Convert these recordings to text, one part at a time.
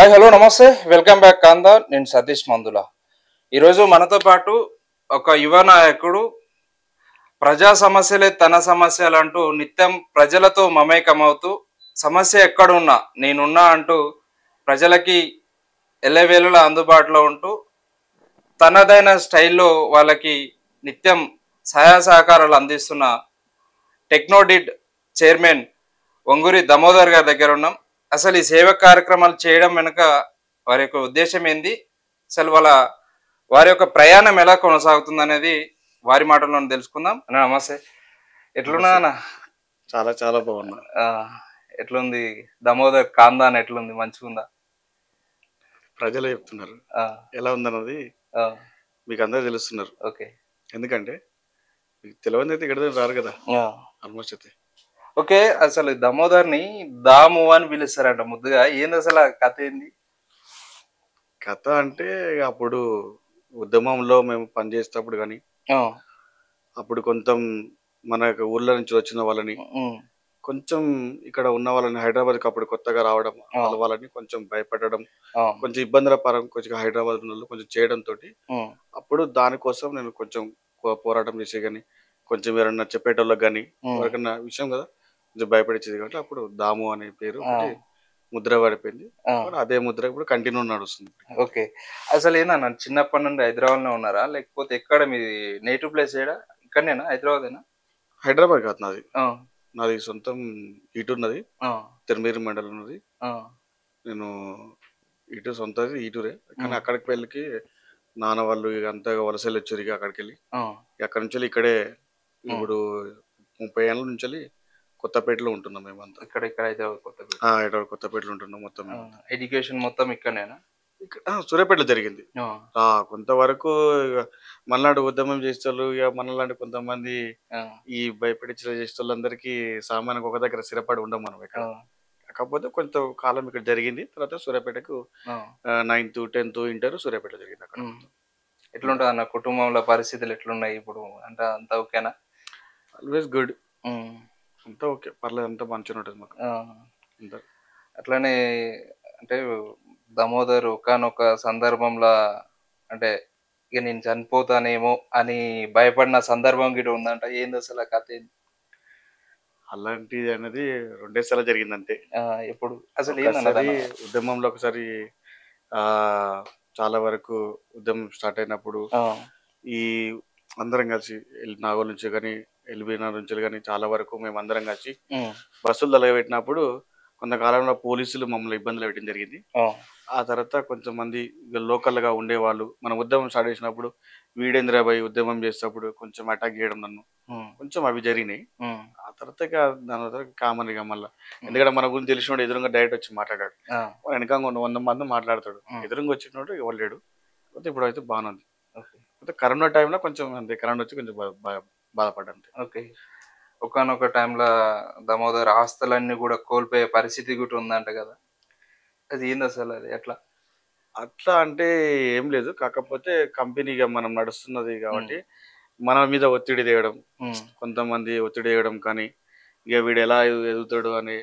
Hi hello నమస్తే welcome back kanda నేను సతీష్ మందుల. ఈరోజు మనతో పాటు ఒక యువ నాయకుడు ప్రజా సమస్యలే తన సమస్యలు అంటూ నిత్యం ప్రజలతో మమేకమవుతూ సమస్య ఎక్కడున్నా నేనున్నా అంటూ ప్రజలకి ఎల్లవేళలా అందుబాటులో ఉంటూ తనదైన స్టైల్లో వాళ్ళకి నిత్యం సహాయ సహకారాలు అందిస్తున్న టెక్నోడిడ్ చైర్మన్ వంగూరి దామోదర్ గారి దగ్గర ఉన్నాం. అసలు ఈ సేవా కార్యక్రమాలు చేయడం వెనుక వారి యొక్క ఉద్దేశం ఏంది, అసలు వారి యొక్క ప్రయాణం ఎలా కొనసాగుతుంది అనేది వారి మాటల్లో తెలుసుకుందాం. అన్న నమస్తే, ఎట్లున్నా అన్న? చాలా చాలా బాగున్నా. ఎట్లుంది దామోదర్ కాందాన్, ఎట్లుంది, మంచిగా ఉందా? ప్రజలు చెప్తున్నారు ఎలా ఉందన్నది, మీకు అందరూ తెలుస్తున్నారు. ఓకే, ఎందుకంటే మీకు తెలియదు అయితే ఇక్కడ రారు కదా ఆల్మోస్ట్ అయితే. ఓకే, అసలు దామోదర్ని దాము అని పిలుస్తారంట ముద్దుగా. ఏంది అసలు ఆ కథ ఏంది? కథ అంటే అప్పుడు ఉద్యమంలో మేము పనిచేసేటప్పుడు కానీ అప్పుడు కొంచెం మన ఊర్ల నుంచి వచ్చిన వాళ్ళని కొంచెం ఇక్కడ ఉన్న వాళ్ళని హైదరాబాద్కి అప్పుడు కొత్తగా రావడం వాళ్ళని కొంచెం భయపెట్టడం, కొంచెం ఇబ్బందుల పరం కొంచెం హైదరాబాద్ కొంచెం చేయడం తోటి అప్పుడు దానికోసం నేను కొంచెం పోరాటం చేసే కానీ కొంచెం ఎవరన్నా చెప్పేటోళ్ళకి కానీ ఎవరికన్నా విషయం కదా కొంచెం భయపడిచ్చేది కాబట్టి అప్పుడు దాము అనే పేరు ముద్ర పడిపోయింది. అదే ముద్ర ఇప్పుడు కంటిన్యూ నడుస్తుంది. ఓకే, అసలు ఏందన్న చిన్నప్పటి నుండి హైదరాబాద్ లో ఉన్నారా, లేకపోతే ఎక్కడ మీది నేటివ్ ప్లేస్ ఏడా? ఇక్కడనేనా, హైదరాబాదేనా? హైదరాబాద్ కాదు నాది, నాది సొంతం ఈటూరున్నది, తిరుమేరు మండలం ఉన్నది. నేను ఇటు సొంత ఈటూరే, కానీ అక్కడికి వెళ్ళి నాన్న వాళ్ళు అంతా వలసలు వచ్చారు. అక్కడికి వెళ్ళి అక్కడి నుంచి ఇక్కడే ఇప్పుడు 30 ఏళ్ళ నుంచి కొత్తపేటలో ఉంటున్నాం మేమంతా. ఇక్కడ హైదరాబాద్ కొత్తపేట? హైదరాబాద్ కొత్తపేటలో ఉంటున్నాం మొత్తం. ఎడ్యుకేషన్ మొత్తం ఇక్కడనేనా? సూర్యాపేటలో జరిగింది కొంతవరకు. మళ్ళాడు ఉద్యమం చేసేవాళ్ళు, ఇక మనలాంటి కొంతమంది ఈ భయపడించిన చేసేవాళ్ళందరికీ సామాన్యంగా ఒక దగ్గర స్థిరపడి ఉండం మనం ఇక్కడ. కాకపోతే కొంత కాలం ఇక్కడ జరిగింది. తర్వాత సూర్యాపేటకు 9th 10th ఇంటర్ సూర్యాపేట జరిగింది. అక్కడ ఎట్లుంటుంది అన్న కుటుంబంలో పరిస్థితులు ఎట్లున్నాయి ఇప్పుడు? అంటే అంతా ఓకేనా? ఆల్వేస్ గుడ్, అంతా ఓకే, పర్లేదు, అంతా మంచిగా ఉంటుంది మాకు. అట్లానే అంటే దామోదర్ ఒకనొక సందర్భంలో అంటే ఇక నేను చనిపోతానేమో అని భయపడిన సందర్భం గిట ఉందంట. ఏంది అసలు ఆ కథ ఏంది? అలాంటిది అనేది 2 సార్లు జరిగింది అంతే. ఎప్పుడు అసలు ఉద్యమంలో ఒకసారి చాలా వరకు ఉద్యమం స్టార్ట్ అయినప్పుడు ఈ అందరం కలిసి నాగోల్ నుంచి కానీ ఎల్బీనగర్ నుంచి కానీ చాలా వరకు మేము అందరం కలిసి బస్సులు తలగబెట్టినప్పుడు కొంతకాలంలో పోలీసులు మమ్మల్ని ఇబ్బందులు పెట్టడం జరిగింది. ఆ తర్వాత కొంచెం మంది లోకల్గా ఉండేవాళ్ళు మన ఉద్యమం స్టార్ట్ చేసినప్పుడు వీడేంద్రబాయ్ ఉద్యమం చేసేటప్పుడు కొంచెం అటాక్ చేయడం నన్ను కొంచెం అవి జరిగినాయి. ఆ తర్వాత దాని తర్వాత కామన్ గా మళ్ళీ, ఎందుకంటే మన గురించి తెలిసినోడు ఎదురుగా డైరెక్ట్ వచ్చి మాట్లాడాడు, వెనక 100 మంది మాట్లాడతాడు, ఎదురుగా వచ్చినోడు ఎవరు లేడు. ఇప్పుడు అయితే బాగానే ఉంది. కరోనా టైంలో కొంచెం అంతే, కరోనా వచ్చి కొంచెం బాధపడ్డా. ఓకే, ఒకనొక టైంలో దామోదర్ ఆస్తులన్నీ కూడా కోల్పోయే పరిస్థితి కూడా ఉందంట కదా, అది ఏంది అసలు? అది ఎట్లా? అట్లా అంటే ఏం లేదు, కాకపోతే కంపెనీగా మనం నడుస్తున్నది కాబట్టి మన మీద ఒత్తిడి తేయడం, కొంతమంది ఒత్తిడి వేయడం, కానీ ఇక వీడు ఎలా ఎదుగుతాడు అనే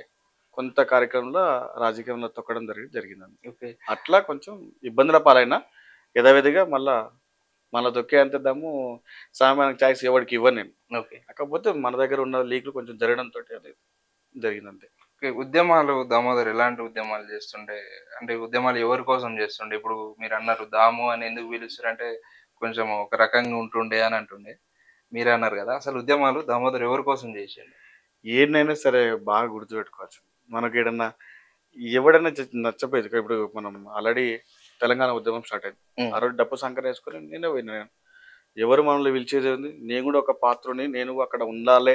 కొంత కార్యక్రమంలో రాజకీయంలో తొక్కడం జరిగిందండి. అట్లా కొంచెం ఇబ్బందుల పాలైనా యథావిధిగా మళ్ళా తొక్కే అంత దమ్ము సామాన్య ఛాయిస్ ఎవరికి ఇవ్వను నేను. కాకపోతే మన దగ్గర ఉన్న లీక్లు కొంచెం జరగడంతో అది జరిగిందంతే. ఉద్యమాలు దామోదర్ ఎలాంటి ఉద్యమాలు చేస్తుండే? అంటే ఉద్యమాలు ఎవరి కోసం చేస్తుండే? ఇప్పుడు మీరు అన్నారు దాము అని ఎందుకు పిలుస్తారంటే కొంచెం ఒక రకంగా ఉంటుండే అని అంటుండే, మీరే అన్నారు కదా. అసలు ఉద్యమాలు దామోదర్ ఎవరి కోసం చేసిండు? ఏదైనా సరే బాగా గుర్తుపెట్టుకోవచ్చు. మనకి ఏదన్నా ఎవడన్నా నచ్చపోయేది. ఇప్పుడు మనం ఆల్రెడీ తెలంగాణ ఉద్యమం స్టార్ట్ అయింది. ఆ రోజు డప్పు సంకర వేసుకొని నేనే పోయినా. ఎవరు మనల్ని పిలిచేది ఉంది, నేను కూడా ఒక పాత్రని, నేను అక్కడ ఉండాలి,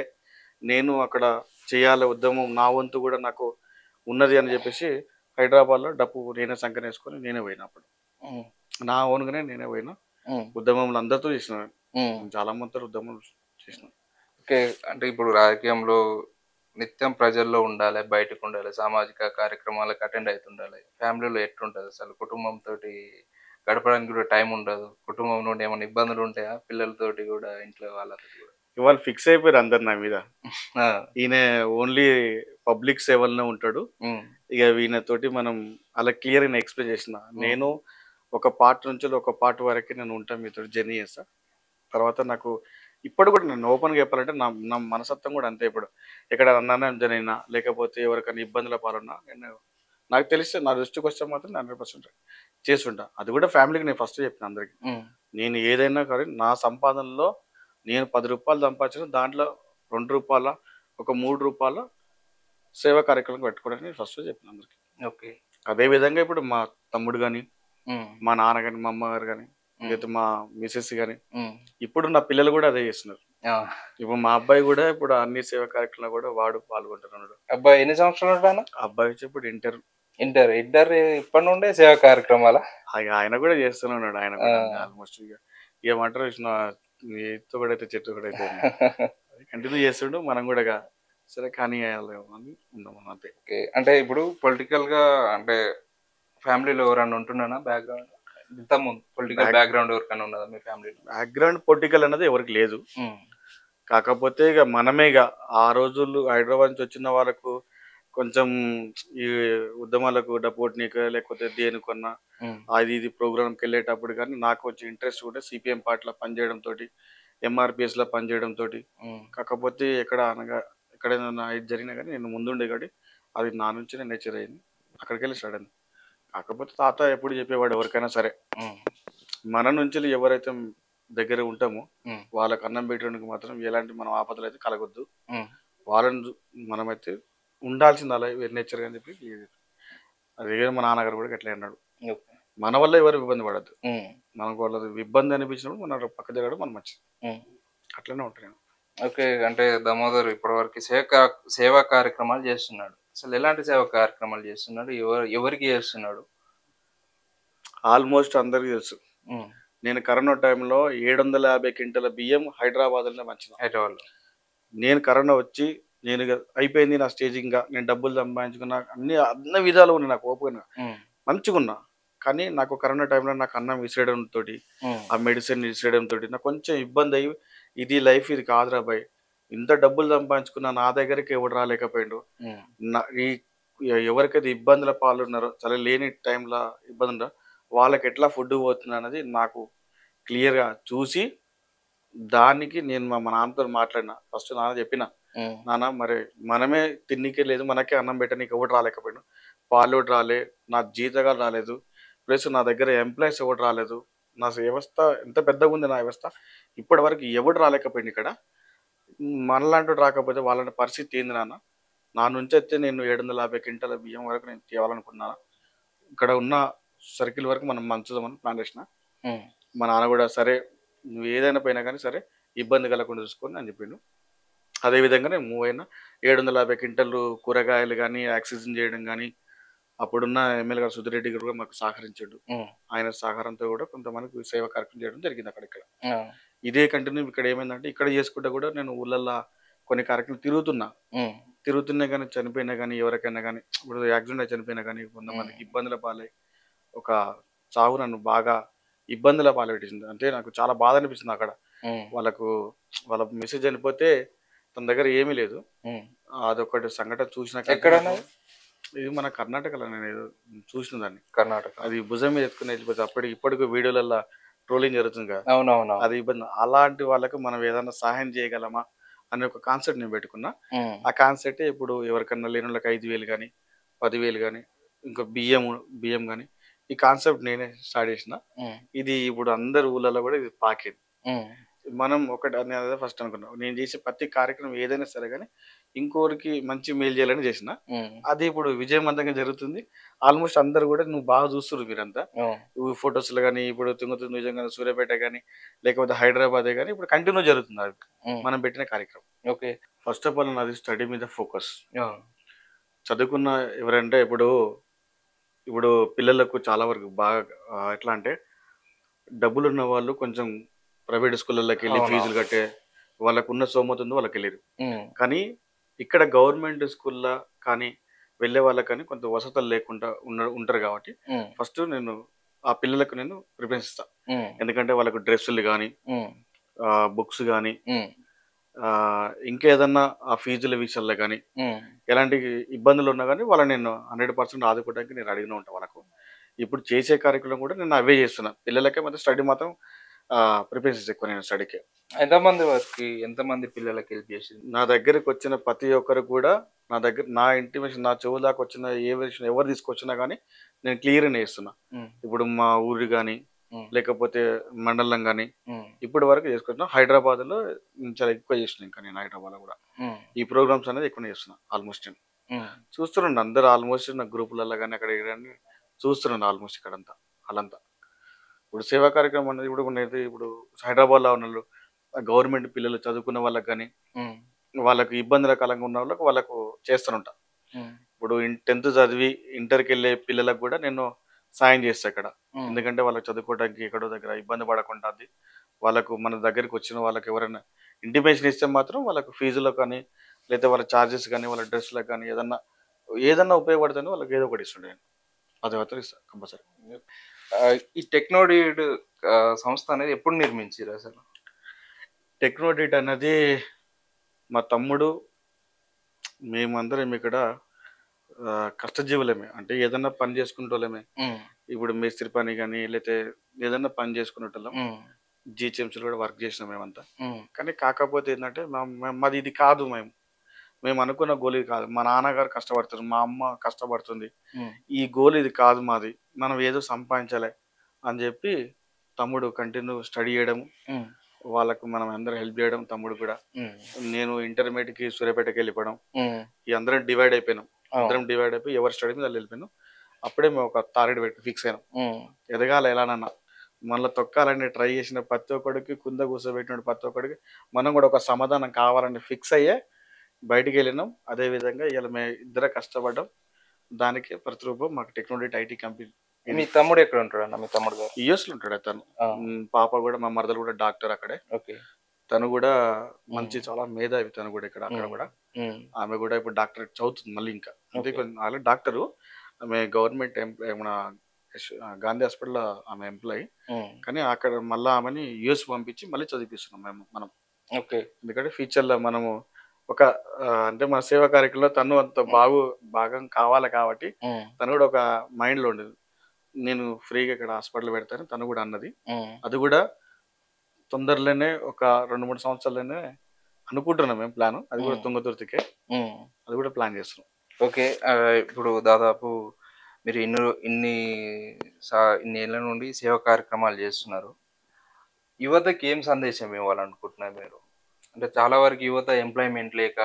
నేను అక్కడ చేయాలి ఉద్యమం, నా వంతు కూడా నాకు ఉన్నది అని చెప్పేసి హైదరాబాద్లో డప్పు నేనే సంకర వేసుకొని నేనే పోయినా. అప్పుడు నా ఓన్గానే నేనే పోయినా. ఉద్యమంలో అందరితో చేసిన, చాలా మంది ఉద్యమం చేసిన. ఓకే, అంటే ఇప్పుడు రాజకీయంలో నిత్యం ప్రజల్లో ఉండాలి, బయటకు ఉండాలి, సామాజిక కార్యక్రమాలకు అటెండ్ అవుతుండాలి. ఫ్యామిలీలో ఎట్లుంటుంది అసలు? కుటుంబంతో గడపడానికి కూడా టైం ఉండదు. కుటుంబం నుండి ఏమైనా ఇబ్బందులు ఉంటాయా పిల్లలతోటి కూడా, ఇంట్లో వాళ్ళతో కూడా? ఇవాళ ఫిక్స్ అయిపోయారు అందరు నా మీద. ఆ, ఈయన ఓన్లీ పబ్లిక్ సేవలోనే ఉంటాడు. ఉమ్, ఇక ఈయనతోటి మనం అలా క్లియర్ గా ఎక్స్ప్లెయిన్ చేసిన. ఉమ్, నేను ఒక పార్ట్ నుంచి ఒక పార్ట్ వరకే నేను ఉంటాను, మీతో జర్నీ చేస్తా. తర్వాత నాకు ఇప్పుడు కూడా నేను ఓపెన్గా చెప్పాలంటే నా నా మనసత్వం కూడా అంతే. ఇప్పుడు ఎక్కడ అన్నానం జరిగినా లేకపోతే ఎవరికైనా ఇబ్బందుల పాలన్నా నేను నాకు తెలిస్తే నా దృష్టికి వస్తే మాత్రం 100% చేస్తుంటా. అది కూడా ఫ్యామిలీకి నేను ఫస్ట్ చెప్పిన అందరికి. ఉమ్, నేను ఏదైనా కానీ నా సంపాదనలో నేను 10 రూపాయలు సంపాదించిన దాంట్లో 2 రూపాయల ఒక 3 రూపాయల సేవా కార్యక్రమం పెట్టుకోవడానికి నేను ఫస్ట్ చెప్పిన అందరికి. ఓకే. అదే విధంగా ఇప్పుడు మా తమ్ముడు కానీ ఉమ్, మా నాన్న కానీ మా అమ్మగారు కానీ ఉమ్, లేదా మా మిసెస్ కానీ ఉమ్, ఇప్పుడు నా పిల్లలు కూడా అదే చేస్తున్నారు. ఆ. ఇప్పుడు మా అబ్బాయి కూడా ఇప్పుడు అన్ని సేవా కార్యక్రమాలు కూడా వాడు పాల్గొంటున్నాడు. అబ్బాయి ఎన్ని సంవత్సరాలు ఉంటాను? అబ్బాయి వచ్చి ఇప్పుడు ఇంటర్ ఇద్దరు ఇప్పటి నుండే సేవా కార్యక్రమాల. ఆయన కూడా చేస్తూనే ఉన్నాడు. ఆయన కూడా ఆ. ఆల్మోస్ట్ ఇక ఏమంటారు ఎత్తు కూడా అయితే చెట్టు కూడా అయితే కంటిన్యూ చేస్తుండు. మనం కూడా సరే కానీ అని ఉన్నాం అంతే. ఓకే. అంటే ఇప్పుడు పొలిటికల్ గా అంటే ఫ్యామిలీలో ఎవరన్నా ఉంటున్నానా బ్యాక్గ్రౌండ్? ఇంత ముందు పొలిటికల్ బ్యాక్గ్రౌండ్ ఎవరికైనా ఉన్నదా మీ ఫ్యామిలీలో? బ్యాక్గ్రౌండ్ పొలిటికల్ అన్నది ఎవరికి లేదు. కాకపోతే ఇక మనమే ఇక ఆ రోజుల్లో హైదరాబాద్ నుంచి వచ్చిన వాళ్ళకు కొంచెం ఈ ఉద్యమాలకు డబ్బుకొట్టినీక లేకపోతే దేనికన్నా అది ఇది ప్రోగ్రామ్కి వెళ్ళేటప్పుడు కానీ నాకు కొంచెం ఇంట్రెస్ట్ కూడా సిపిఎం పార్టీలో పనిచేయడంతో, ఎంఆర్పిఎస్లో పనిచేయడంతో. కాకపోతే ఎక్కడైనా ఇది జరిగినా కానీ నేను ముందుండే కాబట్టి అది నా నుంచి నేను నేచర్ అయింది, అక్కడికి వెళ్ళి స్టార్ట్ అయింది. కాకపోతే తాత ఎప్పుడు చెప్పేవాడు ఎవరికైనా సరే మన నుంచి ఎవరైతే దగ్గర ఉంటామో వాళ్ళకి అన్నం పెట్టడానికి మాత్రం ఎలాంటి మనం ఆపదలు అయితే కలగొద్దు, వాళ్ళని మనమైతే ఉండాల్సింది అలా నేచర్ అని చెప్పి అదే మా నాన్నగారు కూడా గట్లే అన్నాడు. మన వల్ల ఎవరు ఇబ్బంది పడద్దు, మనకు వాళ్ళ ఇబ్బంది అనిపించినప్పుడు మన పక్క జరగడం మనం మంచిది, అట్లనే ఉంటాను. ఓకే. అంటే దామోదర్ ఇప్పటివరకు సేవా కార్యక్రమాలు చేస్తున్నాడు. అసలు ఎలాంటి సేవా కార్యక్రమాలు చేస్తున్నాడు? ఎవరికి చేస్తున్నాడు? ఆల్మోస్ట్ అందరికి తెలుసు. నేను కరోనా టైంలో 750 క్వింటాల బియ్యం హైదరాబాద్లోనే మంచిది. హైదరాబాద్లో నేను కరోనా వచ్చి నేను అయిపోయింది నా స్టేజింగ్గా, నేను డబ్బులు సంపాదించుకున్నా, అన్ని విధాలు ఉన్నాయి నాకు ఓపెన్గా మంచిగా ఉన్నా. కానీ నాకు కరోనా టైంలో నాకు అన్నం విసిరేయడంతో, ఆ మెడిసిన్ విసిరేయడంతో నాకు కొంచెం ఇబ్బంది అయ్యి ఇది లైఫ్ ఇది కాదురా బాయ్, ఇంత డబ్బులు సంపాదించుకున్నా నా దగ్గరికి ఎవడు రాలేకపోయాడు, ఎవరికైతే ఇబ్బందుల పాల్గొన్నారో చాలా లేని టైంలో ఇబ్బంది ఉండో వాళ్ళకి ఎట్లా ఫుడ్ పోతుంది అన్నది నాకు క్లియర్గా చూసి దానికి నేను మా నాన్నతో మాట్లాడినా. ఫస్ట్ నాన్న చెప్పిన, నాన్న మరి మనమే తిన్నికే లేదు, మనకే అన్నం పెట్టనీకి ఎవడు రాలేకపోయాడు, వాళ్ళు రాలే, నా జీతగాలు రాలేదు, ప్లస్ నా దగ్గర ఎంప్లాయీస్ ఎవడు రాలేదు, నా వ్యవస్థ ఎంత పెద్దగా ఉంది నా వ్యవస్థ, ఇప్పటి వరకు ఎవడు రాలేకపోయింది. ఇక్కడ మనలాంటి రాకపోతే వాళ్ళ పరిస్థితి ఏంది నాన్న, నా నుంచి అయితే నేను 750 క్వింటాల బియ్యం వరకు నేను తేవాలనుకున్నాను, ఇక్కడ ఉన్న సర్కిల్ వరకు మనం మంచుదామని ప్లాన్ చేసిన. మా నాన్న కూడా సరే నువ్వు ఏదైనా పోయినా కానీ సరే ఇబ్బంది కలగకుండా చూసుకొని అని చెప్పిండు. అదేవిధంగా నేను మూవ్ అయినా 750 క్వింటలు కూరగాయలు కానీ ఆక్సిజన్ చేయడం కానీ అప్పుడున్న ఎమ్మెల్యే గారు సుధిరెడ్డి గారు కూడా మాకు సహకరించాడు. ఆయన సహకారంతో కూడా కొంతమందికి సేవా కార్యక్రమం చేయడం జరిగింది అక్కడ. ఇదే కంటిన్యూ ఇక్కడ ఏమైందంటే ఇక్కడ చేసుకుంటే కూడా నేను ఊళ్ళల్లో కొన్ని కార్యక్రమాలు తిరుగుతున్నా కానీ చనిపోయినా కానీ ఎవరికైనా కానీ ఇప్పుడు యాక్సిడెంట్ చనిపోయినా కానీ కొంతమందికి ఇబ్బందుల పాలై ఒక చావు నన్ను బాగా ఇబ్బందుల పాలెట్టింది. అంటే నాకు చాలా బాధ అనిపిస్తుంది. అక్కడ వాళ్ళ మెసేజ్ చనిపోతే తన దగ్గర ఏమీ లేదు, అదొకటి సంఘటన చూసిన. ఇది మన కర్ణాటకలో నేను ఏదో చూసిన దాన్ని, కర్ణాటక అది భుజం మీద ఎత్తుకుని వెళ్ళిపోతే ఇప్పటికీ వీడియోలలో ట్రోలింగ్ జరుగుతుంది కదా, అది ఇబ్బంది. అలాంటి వాళ్ళకు మనం ఏదైనా సహాయం చేయగలమా అనే ఒక కాన్సెప్ట్ నేను పెట్టుకున్నా. ఆ కాన్సెప్ట్ ఇప్పుడు ఎవరికన్నా లేని వాళ్ళకి 5,000 కానీ 10,000 కానీ ఇంకా బియ్యం కానీ ఈ కాన్సెప్ట్ నేనే స్టార్ట్ చేసిన. ఇది ఇప్పుడు అందరు ఊళ్ళలో కూడా ఇది పాకేది. మనం నేను ఫస్ట్ అనుకున్నా, నేను చేసే ప్రతి కార్యక్రమం ఏదైనా సరే కానీ ఇంకోరికి మంచి మేలు చేయాలని చేసిన. అది ఇప్పుడు విజయవంతంగా జరుగుతుంది. ఆల్మోస్ట్ అందరు కూడా నువ్వు బాగా చూస్తున్నారు మీరంతా ఫొటోస్లో కానీ, ఇప్పుడు తుంగతుర్తి నిజంగా సూర్యాపేట కానీ లేకపోతే హైదరాబాదే కానీ ఇప్పుడు కంటిన్యూ జరుగుతుంది అది మనం పెట్టిన కార్యక్రమం. ఓకే, ఫస్ట్ ఆఫ్ ఆల్ నాది స్టడీ మీద ఫోకస్. చదువుకున్న ఎవరంటే ఇప్పుడు పిల్లలకు చాలా వరకు బాగా ఎట్లా అంటే డబ్బులు ఉన్న వాళ్ళు కొంచెం ప్రైవేట్ స్కూళ్ళకి వెళ్ళి ఫీజులు కట్టే వాళ్ళకు ఉన్న సోమత ఉంది, వాళ్ళకి వెళ్ళారు. కానీ ఇక్కడ గవర్నమెంట్ స్కూల్లో కానీ వెళ్ళే వాళ్ళకి కానీ కొంత వసతులు లేకుండా ఉంటారు కాబట్టి ఫస్ట్ నేను ఆ పిల్లలకు నేను ప్రిఫరెన్స్ ఇస్తాను. ఎందుకంటే వాళ్ళకు డ్రెస్సులు కానీ బుక్స్ కానీ ఇంకేదన్నా ఆ ఫీజుల విషయంలో కానీ ఎలాంటి ఇబ్బందులు ఉన్నా కానీ వాళ్ళని నేను 100% ఆదుకోవడానికి నేను అడిగిన ఉంటాను వాళ్ళకు. ఇప్పుడు చేసే కార్యక్రమం కూడా నేను అవే చేస్తున్నా. పిల్లలకే మాత్రం స్టడీ మాత్రం ప్రిపరేషన్స్ ఎక్కువ నేను స్టడీకి. ఎంతమంది పిల్లలకి హెల్ప్ చేసింది? నా దగ్గరికి వచ్చిన ప్రతి ఒక్కరు కూడా నా ఇంటిమేషన్ నా చెవు దాకా వచ్చిన ఏ విషయం ఎవరు తీసుకొచ్చినా కానీ నేను క్లియర్గా చేస్తున్నా. ఇప్పుడు మా ఊరు కానీ లేకపోతే మండలం కానీ ఇప్పటి వరకు చేసుకుంటున్నా. హైదరాబాద్లో చాలా ఎక్కువ చేసిన ఇంకా నేను హైదరాబాద్లో కూడా ఈ ప్రోగ్రామ్స్ అనేది ఎక్కువ చేస్తున్నా. ఆల్మోస్ట్ నేను చూస్తున్నాను అందరు ఆల్మోస్ట్ నా గ్రూపులలో కానీ అక్కడ కానీ చూస్తున్నాను ఆల్మోస్ట్ ఇక్కడంతా వాళ్ళంతా. ఇప్పుడు సేవా కార్యక్రమం అనేది ఇప్పుడు హైదరాబాద్లో ఉన్న గవర్నమెంట్ పిల్లలు చదువుకున్న వాళ్ళకి కానీ వాళ్ళకి ఇబ్బంది రకాలంగా ఉన్న వాళ్ళకు చేస్తుంటా. ఇప్పుడు 10th చదివి ఇంటర్కి వెళ్ళే పిల్లలకు కూడా నేను సాయం చేస్తా ఇక్కడ. ఎందుకంటే వాళ్ళకి చదువుకోవడానికి ఎక్కడో దగ్గర ఇబ్బంది పడకుండా వాళ్ళకు మన దగ్గరికి వచ్చిన వాళ్ళకి ఎవరైనా ఇంటిమేషన్ ఇస్తే మాత్రం వాళ్ళకు ఫీజులో కానీ లేదా వాళ్ళ ఛార్జెస్ కానీ వాళ్ళ డ్రెస్లకు కానీ ఏదన్నా ఉపయోగపడుతుంది వాళ్ళకి ఏదో ఒకటి ఇస్తుండే. అది మాత్రం ఇస్తాను కంపల్సరీ. ఈ టెక్నోడీడ్ సంస్థ అనేది ఎప్పుడు నిర్మించారు అసలు? టెక్నోడీడ్ అనేది మా తమ్ముడు మేమందరం ఇక్కడ కష్టజీవులమే. అంటే ఏదన్నా పని చేసుకునేటోళ్ళమే. ఇప్పుడు మేస్త్రి పని కానీ లేకపోతే ఏదన్నా పని చేసుకునేటోళ్ళం. జీహెచ్ఎంసీలో కూడా వర్క్ చేసినాం మేమంతా. కానీ కాకపోతే ఏంటంటే మాది ఇది కాదు. మేము అనుకున్న గోల్ ఇది కాదు. మా నాన్నగారు కష్టపడుతున్నారు, మా అమ్మ కష్టపడుతుంది. ఈ గోల్ ఇది కాదు మాది. మనం ఏదో సంపాదించాలి అని చెప్పి తమ్ముడు కంటిన్యూ స్టడీ చేయడం, వాళ్ళకు మనం అందరం హెల్ప్ చేయడం. తమ్ముడు కూడా నేను ఇంటర్మీడియట్కి సూర్యాపేటకి వెళ్ళిపోవడం, ఈ అందరం డివైడ్ అయిపోయినాం. అందరం డివైడ్ అయిపోయి ఎవరి స్టడీ మీద వెళ్ళిపోయినాం. అప్పుడే మేము ఒక టార్గెట్ పెట్టి ఫిక్స్ అయినాం, ఎదగాలి ఎలానన్నా. మళ్ళీ తొక్కాలని ట్రై చేసిన ప్రతి ఒక్కడికి కింద కూర్చోబెట్టిన ప్రతి ఒక్కడికి మనం కూడా ఒక సమాధానం కావాలని ఫిక్స్ అయ్యే బయటికి వెళ్ళినాం. అదేవిధంగా ఇలా మేము ఇద్దరు కష్టపడ్డాం. దానికి ప్రతిరూపం మాకు టెక్నాలజీ ఐటీ కంపెనీ. మీ తమ్ముడు ఎక్కడ ఉంటాడు అన్న? మీ తమ్ముడు గారు యుఎస్లో ఉంటాడు. తను పాప కూడా మా మరదలు కూడా డాక్టర్ అక్కడే. తను కూడా మంచి చాలా మేధావి. తను కూడా ఇక్కడ అక్కడ కూడా ఆమె కూడా ఇప్పుడు డాక్టరేట్ చదువుతుంది మళ్ళీ. ఇంకా అంటే ఆల్రెడీ డాక్టరు. ఆమె గవర్నమెంట్ ఎంప్లాయ్, మన గాంధీ హాస్పిటల్ ఆమె ఎంప్లాయీ. కానీ అక్కడ మళ్ళీ ఆమెని యుఎస్ పంపించి మళ్ళీ చదివిస్తున్నాం మనం. ఎందుకంటే ఫ్యూచర్లో మనము ఒక అంటే మన సేవా కార్యక్రమంలో తను అంత భాగం కావాలి కాబట్టి తను కూడా ఒక మైండ్లో ఉండేది, నేను ఫ్రీగా ఇక్కడ హాస్పిటల్ పెడతాను తను కూడా అన్నది. అది కూడా తొందరలోనే ఒక 2-3 సంవత్సరాల్లోనే అనుకుంటున్నాం మేము ప్లాన్. అది కూడా తుంగతుర్తికే, అది కూడా ప్లాన్ చేస్తున్నాం. ఓకే. ఇప్పుడు దాదాపు మీరు ఇన్ని ఏళ్ళ నుండి సేవా కార్యక్రమాలు చేస్తున్నారు. యువతకి ఏం సందేశం ఇవ్వాలనుకుంటున్నారు మీరు? అంటే చాలా వరకు యువత ఎంప్లాయ్మెంట్ లేక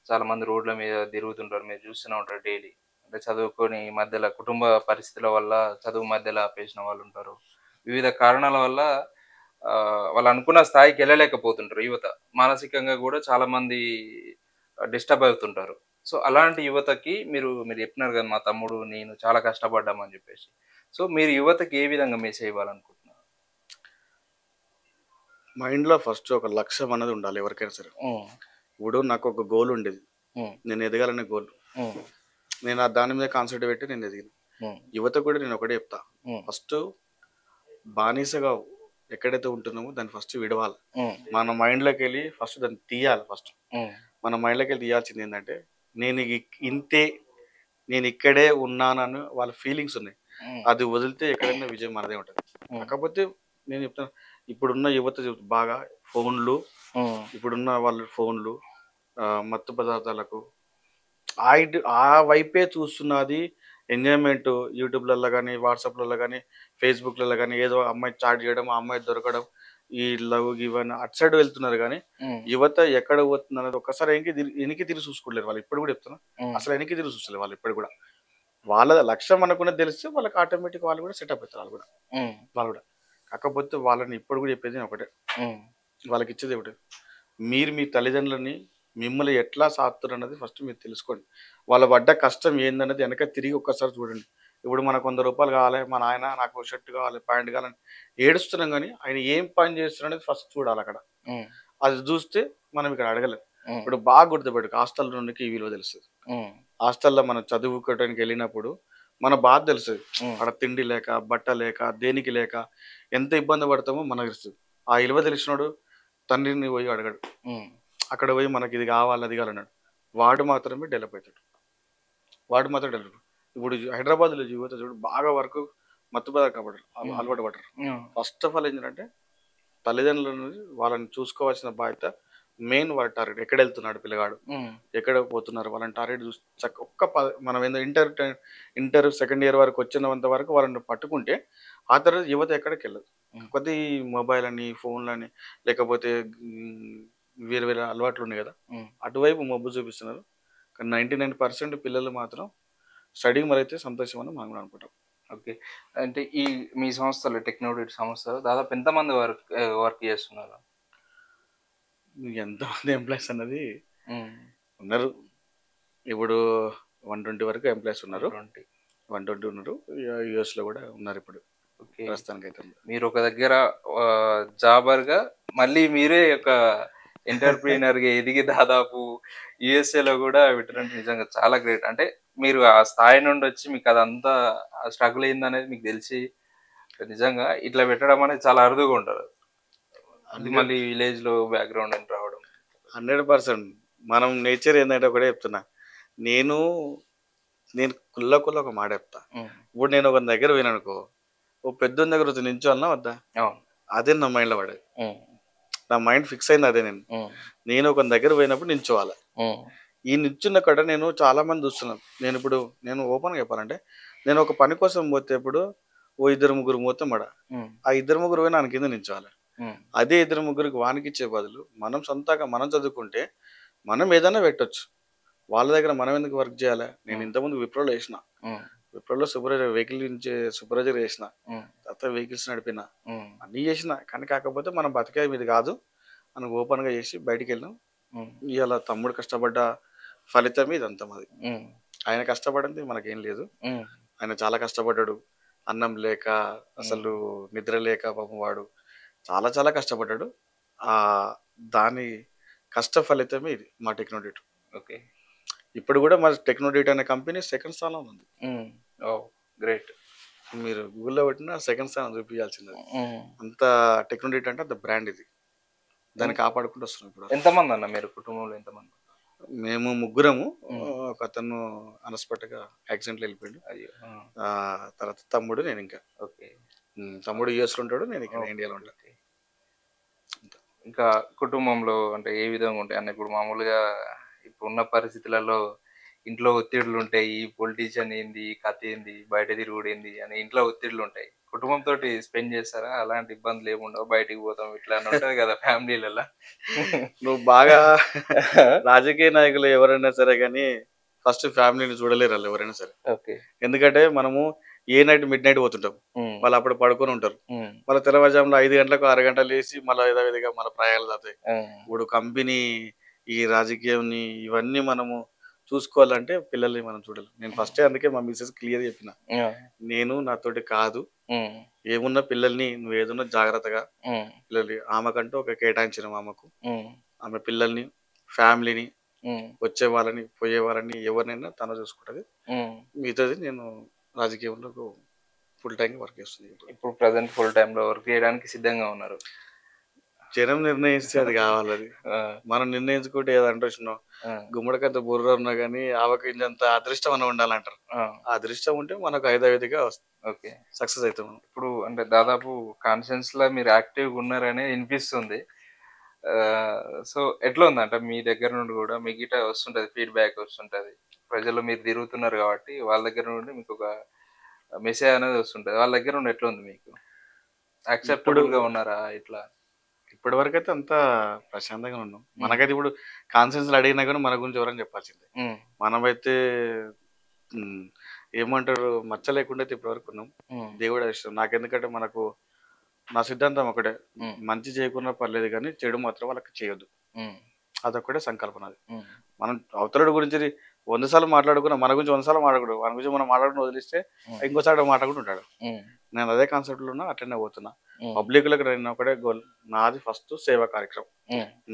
చాలా మంది రోడ్ల మీద తిరుగుతుంటారు, మీరు చూస్తూనే ఉంటారు డైలీ. అంటే చదువుకొని మధ్యలో కుటుంబ పరిస్థితుల వల్ల చదువు మధ్యలో ఆపేసిన వాళ్ళు ఉంటారు. వివిధ కారణాల వల్ల వాళ్ళు అనుకున్న స్థాయికి వెళ్ళలేకపోతుంటారు. యువత మానసికంగా కూడా చాలా మంది డిస్టర్బ్ అవుతుంటారు. సో అలాంటి యువతకి మీరు చెప్పినారు కదా, మా తమ్ముడు నేను చాలా కష్టపడ్డామని చెప్పేసి. సో మీరు యువతకి ఏ విధంగా మెసేజ్ ఇవ్వాలనుకుంటున్నారు? మైండ్లో ఫస్ట్ ఒక లక్ష్యం అనేది ఉండాలి ఎవరికైనా సరే. ఇప్పుడు నాకు ఒక గోల్ ఉండేది, నేను ఎదగాలనే గోల్. నేను దాని మీద కాన్సెప్ట్ పెట్టి నేను ఎదిగిన. యువత కూడా నేను ఒకటే చెప్తా, ఫస్ట్ బానిసగా ఎక్కడైతే ఉంటున్నామో దాన్ని ఫస్ట్ విడవాలి. మన మైండ్లోకి వెళ్ళి ఫస్ట్ దాన్ని తీయాలి. ఫస్ట్ మన మైండ్లోకి వెళ్ళి తీయాల్సింది ఏంటంటే నేను ఇంతే, నేను ఇక్కడే ఉన్నానని వాళ్ళ ఫీలింగ్స్ ఉన్నాయి. అది వదిలితే ఎక్కడైనా విజయం మనదే ఉంటుంది. కాకపోతే నేను చెప్తాను, ఇప్పుడున్న యువత బాగా ఫోన్లు, ఇప్పుడున్న వాళ్ళ ఫోన్లు, మత్తు పదార్థాలకు ఆ వైపే చూస్తున్నది. ఎంజాయ్మెంట్ యూట్యూబ్లలో కానీ వాట్సాప్లలో కానీ ఫేస్బుక్లలో కానీ ఏదో అమ్మాయి చాట్ చేయడం, ఆ అమ్మాయి దొరకడం, ఈ లవ్ ఇవన్నీ అటు సైడ్ వెళ్తున్నారు. కానీ యువత ఎక్కడ పోతుంది అనేది ఒక్కసారి వెనక్కి తిరిగి చూసుకోలేరు వాళ్ళు. ఇప్పుడు కూడా చెప్తున్నా, అసలు వెనక్కి తిరిగి చూసుకోలేదు వాళ్ళు. ఇప్పుడు కూడా వాళ్ళ లక్ష్యం అనుకున్నది తెలిస్తే వాళ్ళకి ఆటోమేటిక్ వాళ్ళు కూడా సెటప్ అవుతారు. వాళ్ళు కూడా కాకపోతే వాళ్ళని ఇప్పుడు కూడా చెప్పేది ఒకటే, వాళ్ళకి ఇచ్చేది ఒకటే, మీరు మీ తల్లిదండ్రులని మిమ్మల్ని ఎట్లా సాగుతారు అన్నది ఫస్ట్ మీరు తెలుసుకోండి. వాళ్ళ పడ్డ కష్టం ఏందన్నది వెనక తిరిగి ఒక్కసారి చూడండి. ఇప్పుడు మనకు 100 రూపాయలు కావాలి, మా నాయన నాకు షర్ట్ కావాలి, ప్యాంట్ కావాలని ఏడుస్తున్నాం. కానీ ఆయన ఏం పని చేస్తున్నారు అనేది ఫస్ట్ చూడాలి అక్కడ. అది చూస్తే మనం ఇక్కడ అడగలేం. ఇప్పుడు బాగా గుర్తుపెట్టు, హాస్టల్ నుండికి ఈ విలువ తెలుస్తుంది. హాస్టల్లో మనం చదువుకోవడానికి వెళ్ళినప్పుడు మన బాధ తెలుస్తుంది. అక్కడ తిండి లేక, బట్ట లేక, దేనికి లేక ఎంత ఇబ్బంది పడతామో మనకు తెలుస్తుంది. ఆ విలువ తెలిసినాడు తండ్రిని పోయి అడగడు. అక్కడ పోయి మనకి ఇది కావాలి అది కావాలన్నాడు, వాడు మాత్రమే డెవలప్ అవుతాడు. వాడు మాత్రం డెవలప్. ఇప్పుడు హైదరాబాద్లో యువత చూడు బాగా వరకు మత్తు పదార్థాలకు అలవాటు పడ్డారు. ఫస్ట్ ఆఫ్ ఆల్ ఏంటంటే తల్లిదండ్రులను వాళ్ళని చూసుకోవాల్సిన బాధ్యత మెయిన్. వాడి టార్గెట్ ఎక్కడ వెళ్తున్నాడు పిల్లగాడు, ఎక్కడ పోతున్నారు వాళ్ళని టార్గెట్ చూసి మనం ఏందో ఇంటర్ సెకండ్ ఇయర్ వరకు వచ్చినంత వరకు వాళ్ళని పట్టుకుంటే ఆ తర్వాత యువత ఎక్కడికి వెళ్ళదు. కొద్ది మొబైల్ అని ఫోన్లని లేకపోతే వేరే వేరే అలవాట్లు ఉన్నాయి కదా, అటువైపు మొబ్బు చూపిస్తున్నారు. కానీ 99% పిల్లలు మాత్రం స్టడీ మరైతే సంతోషం అని మనం అనుకుంటాం. ఓకే, అంటే ఈ మీ సంస్థలో టెక్నోడిట్ సంస్థలో దాదాపు ఎంతమంది వర్క్ చేస్తున్నారు? ఎంతమంది ఎంప్లాయీస్ అన్నది ఉన్నారు, ఇప్పుడు 120 వరకు ఎంప్లాయీస్ ఉన్నారు. 120 ఉన్నారు. యూఎస్లో కూడా ఉన్నారు ఇప్పుడు ప్రస్తుతానికి అయితే. మీరు ఒక దగ్గర జాబర్గా మళ్ళీ మీరే ఒక ఎంటర్ప్రీనర్గా ఎదిగి దాదాపు యుఎస్ఏలో కూడా పెట్టడం నిజంగా చాలా గ్రేట్. అంటే మీరు ఆ స్థాయి నుండి వచ్చి మీకు అదంతా స్ట్రగుల్ అయింది అనేది మీకు తెలిసి నిజంగా ఇట్లా పెట్టడం అనేది చాలా అరుదుగా ఉంటారు. అది మళ్ళీ విలేజ్ లో బ్యాక్గ్రౌండ్ అని రావడం 100%. మనం నేచర్ ఏంటంటే ఒకటే చెప్తున్నా, నేను కుల్ల ఒక మాట చెప్తా. ఇప్పుడు నేను ఒక దగ్గర పోయిననుకో, ఓ పెద్ద దగ్గర వచ్చి నించోన్నా వద్దా, అదే నా మైండ్లో పడేది. నా మైండ్ ఫిక్స్ అయింది అదే. నేను ఒక దగ్గర పోయినప్పుడు నించోవాలి. ఈ నిల్చున్న కడ నేను చాలా మంది చూస్తున్నాను. నేను ఓపెన్గా చెప్పాలంటే, నేను ఒక పని కోసం పోతే ఇప్పుడు ఓ 2-3 పోతాం మడ, ఆ 2-3 పోయినా ఆయన కింద నించోవాలి. అదే 2-3కి వానికి ఇచ్చే బదులు మనం సొంతంగా మనం చదువుకుంటే మనం ఏదైనా పెట్టొచ్చు. వాళ్ళ దగ్గర మనం ఎందుకు వర్క్ చేయాలి? నేను ఇంతకుముందు విప్రోలో వేసిన, విప్రోలో సూపర్వైజర్ చేసిన, తర్వాత వెహికల్స్ నడిపిన, అన్నీ చేసిన. కానీ కాకపోతే మనం బతికే మీద కాదు మనం ఓపెన్గా చేసి బయటికి వెళ్ళాం. ఇవాళ తమ్ముడు కష్టపడ్డ ఫలితం ఇదంతా మాది. ఆయన కష్టపడింది మనకేం లేదు. ఆయన చాలా కష్టపడ్డాడు, అన్నం లేక అసలు నిద్ర లేక పాపం వాడు చాలా చాలా కష్టపడ్డాడు. దాని కష్ట ఫలితమే ఇది మా టెక్నోడిట్. ఓకే, ఇప్పుడు కూడా మా టెక్నోడిట్ అనే కంపెనీ సెకండ్ స్థానంలో ఉంది. గ్రేట్. మీరు గూగుల్లో పెట్టినా సెకండ్ స్థానం చూపించాల్సింది. అంత టెక్నోడిట్ అంటే అంత బ్రాండ్ ఇది, దాన్ని కాపాడుకుంటూ వస్తున్నాం. ఇప్పుడు ఎంతమంది అన్న మీరు కుటుంబంలో? ఎంతమంది? మేము 3. ఒక అతను అన్ఎక్స్పెక్టెడ్గా యాక్సిడెంట్లో వెళ్ళిపోయాడు. తర్వాత తమ్ముడు, నేను. ఇంకా ఓకే, తమ్ముడు యూఎస్లో ఉంటాడు, నేను ఇక్కడ ఇండియాలో ఉంటాను. ఇంకా కుటుంబంలో అంటే ఏ విధంగా ఉంటాయి అన్న? ఇప్పుడు మామూలుగా ఇప్పుడున్న పరిస్థితులలో ఇంట్లో ఒత్తిడులు ఉంటాయి. పొలిటీషియన్ ఏంది, కథ ఏంది, బయట తిరుగుడు ఏంది అని ఇంట్లో ఒత్తిడులు ఉంటాయి. కుటుంబంతో స్పెండ్ చేస్తారా? అలాంటి ఇబ్బందులు ఏముండవు? బయటికి పోతాం ఇట్లా అని ఉంటది కదా ఫ్యామిలీలలో. నువ్వు బాగా రాజకీయ నాయకులు ఎవరైనా సరే కానీ ఫస్ట్ ఫ్యామిలీని చూడలేరు వాళ్ళు ఎవరైనా సరే. ఎందుకంటే మనము ఏ నైట్ మిడ్ నైట్ పోతుంటాం, వాళ్ళు అప్పుడు పడుకొని ఉంటారు. మళ్ళీ తెల్లవారుజాములో 5 గంటలకు 6 గంటలు వేసి మళ్ళీ యథావిధిగా మన ప్రయాణాలు అవుతాయి. ఇప్పుడు కంపెనీ, ఈ రాజకీయం ఇవన్నీ మనము చూసుకోవాలంటే పిల్లల్ని మనం చూడాలి. నేను ఫస్టే అందుకే మా మిస్సెస్ క్లియర్ చెప్పిన, నేను నాతోటి కాదు, ఏమున్నా పిల్లల్ని నువ్వు ఏదన్నా జాగ్రత్తగా పిల్లల్ని, ఆమెకంటూ ఒక కేటాయించిన ఆమెకు, ఆమె పిల్లల్ని, ఫ్యామిలీని, వచ్చే వాళ్ళని పోయే వాళ్ళని ఎవరినైనా తన చూసుకుంటది. మిగతాది నేను రాజకీయంలో ఫుల్ టైం వర్క్ చేస్తుంది. ఇప్పుడు ప్రజెంట్ ఫుల్ టైమ్ లో వర్క్ చేయడానికి సిద్ధంగా ఉన్నారు. జనం నిర్ణయిస్తే అది కావాలి. అది మనం నిర్ణయించుకుంటే ఏదంటే గుమ్మడికంత బుర్ర ఉన్నా కానీ ఆవకించంత అదృష్టం అని ఉండాలంటారు. ఆ అదృష్టం ఉంటే మనకు 5-5గా వస్తుంది. ఓకే, సక్సెస్ అవుతాం. ఇప్పుడు అంటే దాదాపు కాన్షియన్స్ లో మీరు యాక్టివ్గా ఉన్నారని అనిపిస్తుంది. సో ఎట్లా ఉంది అంటే మీ దగ్గర నుండి కూడా మీకు ఇట్లా వస్తుంటది, ఫీడ్బ్యాక్ వస్తుంటది. ప్రజలు మీరు తిరుగుతున్నారు కాబట్టి వాళ్ళ దగ్గర నుండి మీకు ఒక మెసేజ్ అనేది వస్తుంటది. వాళ్ళ దగ్గర నుండి ఎట్లా ఉంది? మీకు యాక్సెప్టబుల్ గా ఉన్నారా? ఇట్లా ఇప్పటి వరకు అయితే అంతా ప్రశాంతంగా ఉన్నాం. మనకైతే ఇప్పుడు కాన్ఫిడెన్స్ అడిగినా కానీ మన గురించి ఎవరైనా చెప్పాల్సిందే. మనమైతే ఏమంటారు మచ్చ లేకుండా అయితే ఇప్పటి వరకు ఉన్నాం. దేవుడు ఇష్టం నాకెందుకంటే మనకు నా సిద్ధాంతం ఒకటే, మంచి చేయకున్నా పర్లేదు కానీ చెడు మాత్రం వాళ్ళకి చేయొద్దు. అదొక్కటే సంకల్పన. అది మనం అవతల గురించి 100 సార్లు మాట్లాడుకున్నా, మన గురించి 100 సార్లు మాట్లాడకూడదు. మన గురించి మనం మాట్లాడుకుని వదిలిస్తే ఇంకోసారి మాట్లాడుకుంటూ ఉంటాడు. నేను అదే కాన్సెప్ట్ లో ఉన్నా, అట్లనే పోతున్నా. పబ్లిక్ లో నేను ఒకటే గోల్, నాది ఫస్ట్ సేవా కార్యక్రమం,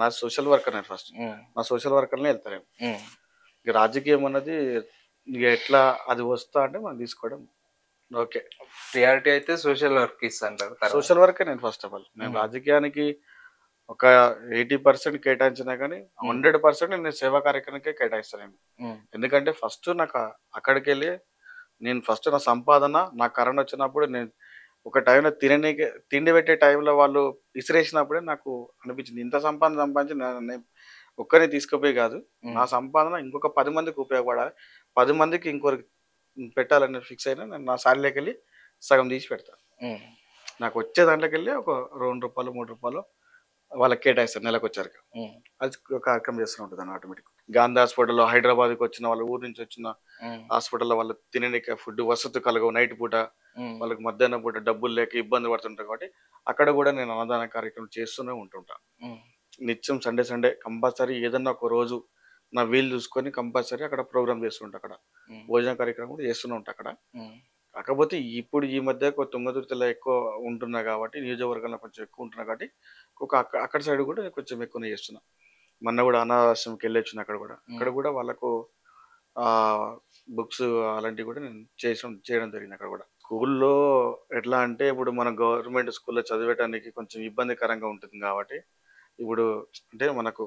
నాది సోషల్ వర్కర్. నేను ఫస్ట్ నా సోషల్ వర్కర్నే వెళ్తాను. ఇక రాజకీయం అన్నది ఇక ఎట్లా అది వస్తా అంటే మనం తీసుకోవడం ఓకే. ప్రియారిటీ అయితే సోషల్ వర్క్ ఇస్తాను. సోషల్ వర్క్ నేను ఫస్ట్ ఆఫ్ ఆల్. నేను రాజకీయానికి ఒక 80% కేటాయించినా కానీ 100% నేను సేవా కార్యక్రమానికే కేటాయిస్తాను. ఎందుకంటే ఫస్ట్ నాకు అక్కడికి వెళ్ళి నేను ఫస్ట్ నా సంపాదన నా కరోనా వచ్చినప్పుడు నేను ఒక టైంలో తిండి పెట్టే టైంలో వాళ్ళు విసిరేసినప్పుడే నాకు అనిపించింది ఇంత సంపాదన సంపాదించి నేను ఒక్కరిని తీసుకుపోయి కాదు, నా సంపాదన ఇంకొక 10 మందికి ఉపయోగపడాలి, 10 మందికి ఇంకొకరికి పెట్టాలని ఫిక్స్ అయినా నేను నా సాలరీలోకి వెళ్ళి సగం తీసి పెడతాను. నాకు వచ్చే దాంట్లోకి వెళ్ళి ఒక ₹2 ₹3 వాళ్ళకి కేటాయిస్తారు నెలకు వచ్చారు. అది ఒక కార్యక్రమం చేస్తూ ఉంటుంది అన్న ఆటోమేటిక్. గాంధీ హాస్పిటల్లో హైదరాబాద్కి వచ్చిన వాళ్ళ ఊరు నుంచి వచ్చిన హాస్పిటల్లో వాళ్ళు తినడానికి ఫుడ్ వసతి కలగవు, నైట్ పూట వాళ్ళకి మధ్యాహ్నం పూట డబ్బులు లేక ఇబ్బంది పడుతుంటారు కాబట్టి అక్కడ కూడా నేను అన్నదాన కార్యక్రమం చేస్తూనే ఉంటుంటాను. నిత్యం సండే కంపల్సరీ ఏదన్నా ఒక రోజు నా వీలు చూసుకొని కంపల్సరీ అక్కడ ప్రోగ్రామ్ చేస్తుంటా, అక్కడ భోజన కార్యక్రమం కూడా చేస్తూనే ఉంటా అక్కడ. కాకపోతే ఇప్పుడు ఈ మధ్య తుంగతుర్తిలో ఎక్కువ ఉంటున్నా కాబట్టి, నియోజకవర్గంలో కొంచెం ఎక్కువ ఉంటున్నా కాబట్టి అక్కడ సైడ్ కూడా కొంచెం ఎక్కువనే చేస్తున్నా. మొన్న కూడా అనాథాశ్రమంకి వెళ్ళి వచ్చిన అక్కడ కూడా వాళ్ళకు బుక్స్ అలాంటివి కూడా నేను చేయడం జరిగింది. అక్కడ కూడా స్కూల్లో ఎట్లా అంటే ఇప్పుడు మనం గవర్నమెంట్ స్కూల్లో చదివేటానికి కొంచెం ఇబ్బందికరంగా ఉంటుంది కాబట్టి ఇప్పుడు అంటే మనకు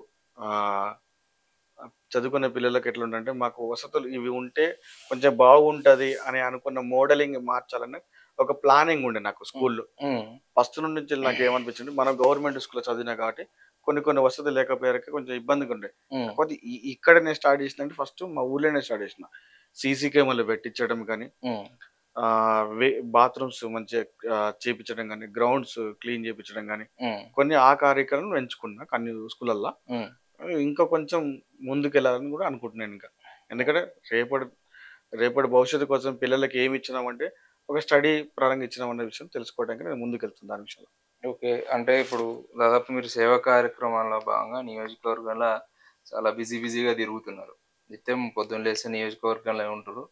చదువుకునే పిల్లలకి ఎట్లా ఉంటే మాకు వసతులు ఇవి ఉంటే కొంచెం బాగుంటది అని అనుకున్న మోడలింగ్ మార్చాలని ఒక ప్లానింగ్ ఉండే నాకు స్కూల్లో. ఫస్ట్ నుంచి నాకు ఏమనిపించింది, మనం గవర్నమెంట్ స్కూల్లో చదివినా కాబట్టి కొన్ని వసతులు లేకపోయాక కొంచెం ఇబ్బందిగా ఉండే. కాకపోతే ఇక్కడ నేను స్టార్ట్ చేసిన ఫస్ట్ మా ఊర్లోనే స్టార్ట్ చేసిన. సీసీ కెమెరాలు పెట్టించడం కానీ, బాత్రూమ్స్ మంచిగా చేపించడం కానీ, గ్రౌండ్స్ క్లీన్ చేయించడం కానీ, కొన్ని ఆ కార్యక్రమం ఎంచుకున్నా అన్ని స్కూళ్ళల్లో. ఇంకా కొంచెం ముందుకెళ్ళాలని కూడా అనుకుంటున్నాను ఇంకా. ఎందుకంటే రేపటి భవిష్యత్తు కోసం పిల్లలకి ఏమి ఇచ్చినామంటే ఒక స్టడీ పరంగా ఇచ్చినామన్న విషయం తెలుసుకోవడానికి నేను ముందుకెళ్తాను దాని విషయంలో. ఓకే. అంటే ఇప్పుడు దాదాపు మీరు సేవా కార్యక్రమాల్లో భాగంగా నియోజకవర్గంలో చాలా బిజీగా తిరుగుతున్నారు. నిత్యం పొద్దున్న లేస్తే నియోజకవర్గంలో ఉంటారు.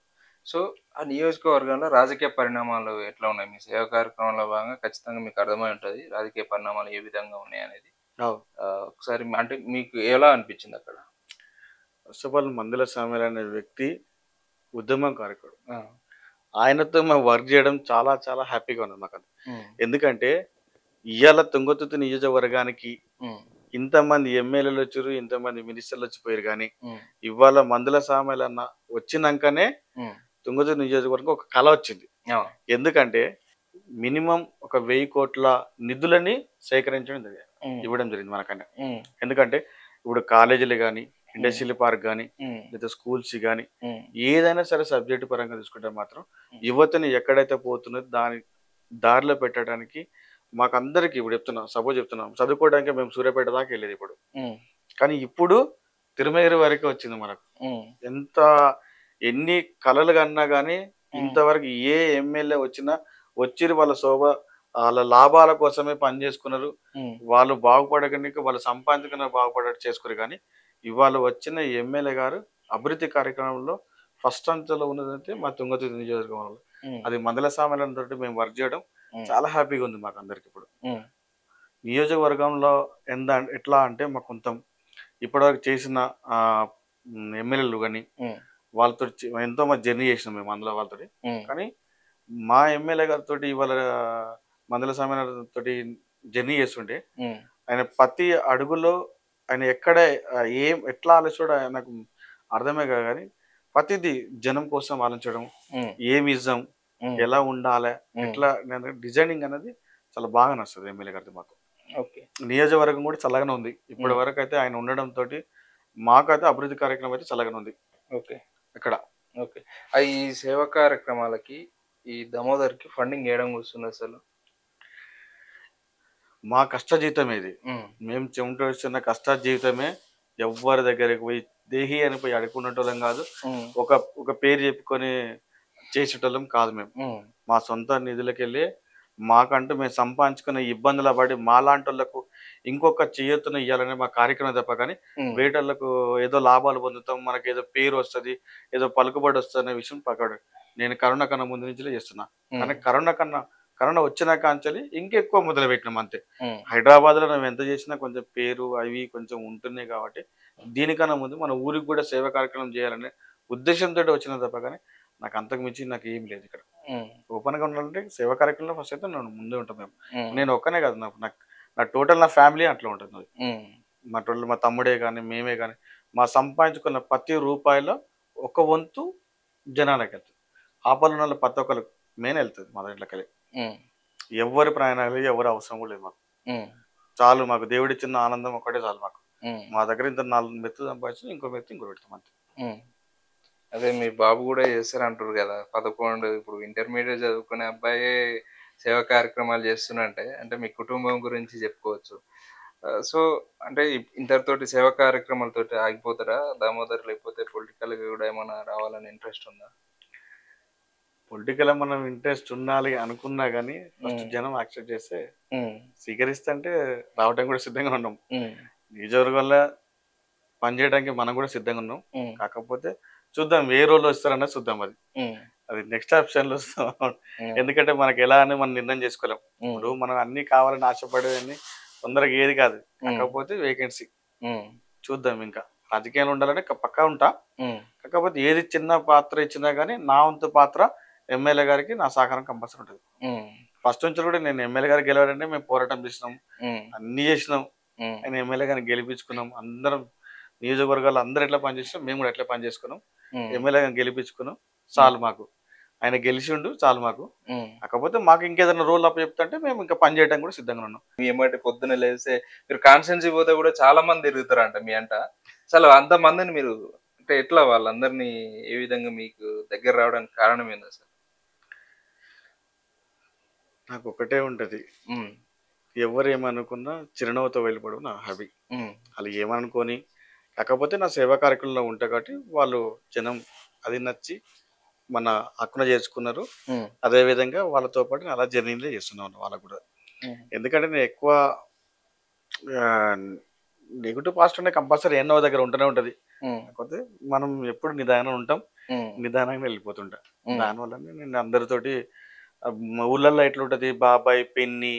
సో ఆ నియోజకవర్గంలో రాజకీయ పరిణామాలు ఎట్లా ఉన్నాయి? మీ సేవా కార్యక్రమంలో భాగంగా ఖచ్చితంగా మీకు అర్థమై ఉంటుంది రాజకీయ పరిణామాలు ఏ విధంగా ఉన్నాయి అనేది. ఒకసారి అంటే మీకు ఎలా అనిపించింది అక్కడ? ఫస్ట్ ఆఫ్ ఆల్ మందుల సామ్యాల్ అనే వ్యక్తి ఉద్యమకారకుడు. ఆయనతో మేము వర్క్ చేయడం చాలా చాలా హ్యాపీగా ఉన్నది మాకు. ఎందుకంటే ఇవాళ తుంగతుర్తి నియోజకవర్గానికి ఇంతమంది ఎమ్మెల్యేలు వచ్చారు, ఇంతమంది మినిస్టర్లు వచ్చిపోయారు, కానీ ఇవాళ మందుల సామ్యాల్ అన్న వచ్చినాకనే తుంగతుర్తి నియోజకవర్గం ఒక కళ వచ్చింది. ఎందుకంటే మినిమం ఒక 1000 కోట్ల నిధులని సేకరించడం ఇవ్వడం జరిగింది మనకన్నా. ఎందుకంటే ఇప్పుడు కాలేజీలు కానీ, ఇండస్ట్రియల్ పార్క్ కానీ, లేదా స్కూల్స్ కానీ, ఏదైనా సరే సబ్జెక్టు పరంగా తీసుకుంటే మాత్రం యువతని ఎక్కడైతే పోతున్నదో దాని దారిలో పెట్టడానికి మాకందరికి ఇప్పుడు చెప్తున్నాం చదువుకోవడానికి మేము సూర్యాపేట దాకా వెళ్ళేది ఇప్పుడు, కానీ ఇప్పుడు తిరుమేరు వరకే వచ్చింది మనకు. ఎన్ని కళలు కన్నా కానీ ఇంతవరకు ఏ ఎమ్మెల్యే వచ్చిరు వాళ్ళ వాళ్ళ లాభాల కోసమే పని చేసుకున్నారు, వాళ్ళు బాగుపడడానికి వాళ్ళు సంపాదించుకున్న బాగుపడేట్టు చేసుకున్నారు. కానీ ఇవాళ వచ్చిన ఎమ్మెల్యే గారు అభివృద్ధి కార్యక్రమంలో ఫస్ట్ అంచెలో ఉన్నదంటే మా తుంగతుర్తి నియోజకవర్గంలో. అది మందుల సామ్యాల్ తోటి మేము వర్క్ చేయడం చాలా హ్యాపీగా ఉంది మాకు అందరికి. ఇప్పుడు నియోజకవర్గంలో ఎట్లా అంటే మాకు కొంత ఇప్పటివరకు చేసిన ఎమ్మెల్యేలు కానీ వాళ్ళతో ఎంతో మంది జర్నీ చేసినాం మేము అందులో వాళ్ళతోటి. కానీ మా ఎమ్మెల్యే గారితో ఇవాళ మందుల సామ్యాల్ తోటి జర్నీ చేస్తుంటే ఆయన ప్రతి అడుగులో ఆయన ఎక్కడ ఎట్లా ఆలోచించడం నాకు అర్థమే కాదు, కానీ ప్రతిదీ జనం కోసం ఆలోచించడం, ఏమి ఇద్దాం, ఎలా ఉండాలి, ఎట్లా డిజైనింగ్ అనేది చాలా బాగా నచ్చుతుంది ఎమ్మెల్యే గారితో మాకు. నియోజకవర్గం కూడా చల్లగానే ఉంది ఇప్పటి వరకు అయితే. ఆయన ఉండడం తోటి మాకైతే అభివృద్ధి కార్యక్రమం అయితే చల్లగానే ఉంది ఇక్కడ. ఈ సేవా కార్యక్రమాలకి ఈ దామోదర్కి ఫండింగ్ వేయడం వస్తుంది అసలు మా కష్ట జీవితమే ఇది. మేము చెమటొస్తున్న కష్ట జీవితమే. ఎవరి దగ్గరికి పోయి దేహి అని పోయి అడుక్కునేటోళ్ళం కాదు, ఒక పేరు చెప్పుకొని చేసేటోళ్ళం కాదు. మేము మా సొంత నిధులకి వెళ్ళి మాకంటూ మేము సంపాదించుకునే ఇబ్బందుల పడి మాలాంటి వాళ్ళకు ఇంకొక చేయొత్తున ఇవ్వాలనే మా కార్యక్రమం తప్ప, కానీ వేటోళ్ళకు ఏదో లాభాలు పొందుతాం, మనకి ఏదో పేరు వస్తుంది, ఏదో పలుకుబడి వస్తుంది అనే విషయం పక్కడు. నేను కరోనా కన్నా ముందు నుంచి చేస్తున్నా, కానీ కరోనా వచ్చిన కాంచెలి ఇంకెక్కువ మొదలు పెట్టినాం అంతే. హైదరాబాద్ లో మేము ఎంత చేసినా కొంచెం పేరు అవి కొంచెం ఉంటున్నాయి కాబట్టి దీనికన్నా ముందు మన ఊరికి కూడా సేవ కార్యక్రమం చేయాలనే ఉద్దేశంతో వచ్చిన తప్ప, కానీ నాకు అంతకు మించి నాకు ఏం లేదు. ఇక్కడ ఓపెన్ గా ఉండాలంటే సేవా కార్యక్రమంలో ఫస్ట్ అయితే నేను ముందే ఉంటాం మేము. నేను ఒక్కనే కాదు, నా ఫ్యామిలీ అట్లా ఉంటుంది. మా తమ్ముడే కానీ మేమే కానీ మా సంపాదించుకున్న ప్రతి రూపాయిలో ఒక వంతు జనాలకు వెళ్తుంది. ఆపలు ఉన్న ప్రతి ఒక్కరికి మెయిన్ వెళ్తుంది మా దాంట్లోకి. ఎవరి ప్రయాణాలు ఎవరి అవసరం కూడా లేదు మాకు. చాలు మాకు దేవుడిచ్చిన ఆనందం ఒకటే చాలు మాకు. మా దగ్గర ఇంత 4 మెతులు సంపాదించి ఇంకో మెత్తు ఇంకో పెడతాం అంతే. అదే మీ బాబు కూడా చేస్తారు అంటారు కదా, 11 ఇప్పుడు ఇంటర్మీడియట్ చదువుకునే అబ్బాయి సేవా కార్యక్రమాలు చేస్తున్నంటే అంటే మీ కుటుంబం గురించి చెప్పుకోవచ్చు. సో అంటే ఇంతటితోటి సేవా కార్యక్రమాలతోటి ఆగిపోతారా దామోదర్, లేకపోతే పొలిటికల్ గా కూడా ఏమైనా రావాలని ఇంట్రెస్ట్ ఉందా? పొలిటికల్ మనం ఇంట్రెస్ట్ ఉండాలి అనుకున్నా కానీ ఫస్ట్ జనం యాక్సెప్ట్ చేస్తే స్వీకరిస్తే రావడానికి కూడా సిద్ధంగా ఉన్నాం. నియోజకవర్గంలో పనిచేయడానికి మనం కూడా సిద్ధంగా ఉన్నాం. కాకపోతే చూద్దాం ఏ రోజులో వస్తారన్నా చూద్దాం. అది నెక్స్ట్ ఆప్షన్ లో వస్తాం. ఎందుకంటే మనకి ఎలా అని మనం నిర్ణయం చేసుకోలేం. ఇప్పుడు మనం అన్ని కావాలని ఆశపడేదని తొందరగా ఏది కాదు. కాకపోతే వేకెన్సీ చూద్దాం. ఇంకా రాజకీయాలు ఉండాలంటే పక్కా ఉంటా. కాకపోతే ఏది చిన్న పాత్ర ఇచ్చినా కానీ నా వంతు పాత్ర ఎమ్మెల్యే గారికి నా సహకారం కంపల్సరీ ఉంటుంది. ఫస్ట్ నుంచి కూడా నేను ఎమ్మెల్యే గారికి గెలవాలంటే మేము పోరాటం చేసినాం, అన్ని చేసినాం. ఆయన ఎమ్మెల్యే గారిని గెలిపించుకున్నాం. అందరం నియోజకవర్గాలు అందరూ ఎట్లా పనిచేసినాం మేము కూడా ఎట్లా పనిచేసుకున్నాం. ఎమ్మెల్యే గారిని గెలిపించుకున్నాం చాలు మాకు. ఆయన గెలిచిండు చాలు మాకు. కాకపోతే మాకు ఇంకేదైనా రోల్ అప్ చెప్తుంటే మేము ఇంకా పని చేయడానికి కూడా సిద్ధంగా ఉన్నాం. మీ ఏమంటే పొద్దున్న లేస్తే మీరు కాన్స్టిట్యున్సీ పోతే కూడా చాలా మంది తిరుగుతారంట మీ అంట. అసలు అంత మందిని మీరు అంటే ఎట్లా వాళ్ళందరినీ ఏ విధంగా మీకు దగ్గర రావడానికి కారణం ఏంది అసలు? నాకు ఒకటే ఉంటది, ఎవరు ఏమనుకున్నా చిరునవ్వుతో వెళ్ళిపోవడం నా హాబీ. వాళ్ళు ఏమనుకోని కాకపోతే నా సేవా కార్యక్రమంలో ఉంటా కాబట్టి వాళ్ళు జనం అది నచ్చి మన హక్కున చేసుకున్నారు. అదే విధంగా వాళ్ళతో పాటు అలా జర్నీలో చేస్తున్నాను వాళ్ళకు కూడా. ఎందుకంటే నేను ఎక్కువ నెగిటివ్ పాజిటివ్ కంపల్సరీ ఎన్నో దగ్గర ఉంటూనే ఉంటది. కాకపోతే మనం ఎప్పుడు నిదానం ఉంటాం, నిదానంగా వెళ్ళిపోతుంటా. దానివల్ల నేను అందరితోటి ఊళ్ళల్లో ఎట్లుంటది బాబాయ్ పిన్ని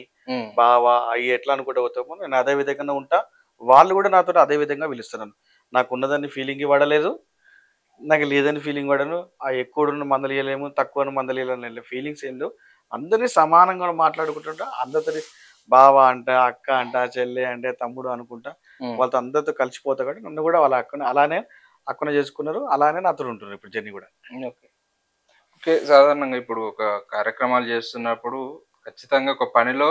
బావ అవి ఎట్లా అనుకుంటూ పోతామో నేను అదే విధంగా ఉంటా. వాళ్ళు కూడా నాతో అదే విధంగా పిలుస్తున్నాను. నాకు ఉన్నదాన్ని ఫీలింగ్ పడలేదు, నాకు లేదని ఫీలింగ్ పడను. ఆ ఎక్కువ మందలియలేము తక్కువ మందలియలేము ఫీలింగ్స్ ఏందో. అందరినీ సమానంగా మాట్లాడుకుంటుంటా. అందరితో బావ అంట అక్క అంట చెల్లె అంటే తమ్ముడు అనుకుంటా వాళ్ళతో అందరితో కలిసిపోతా కాబట్టి నన్ను కూడా వాళ్ళ అక్కన అలానే అక్కన చేసుకున్నారు. అలానే నాతో ఉంటున్నారు ఇప్పుడు జర్నీ కూడా. ఓకే, సాధారణంగా ఇప్పుడు ఒక కార్యక్రమాలు చేస్తున్నప్పుడు ఖచ్చితంగా ఒక పనిలో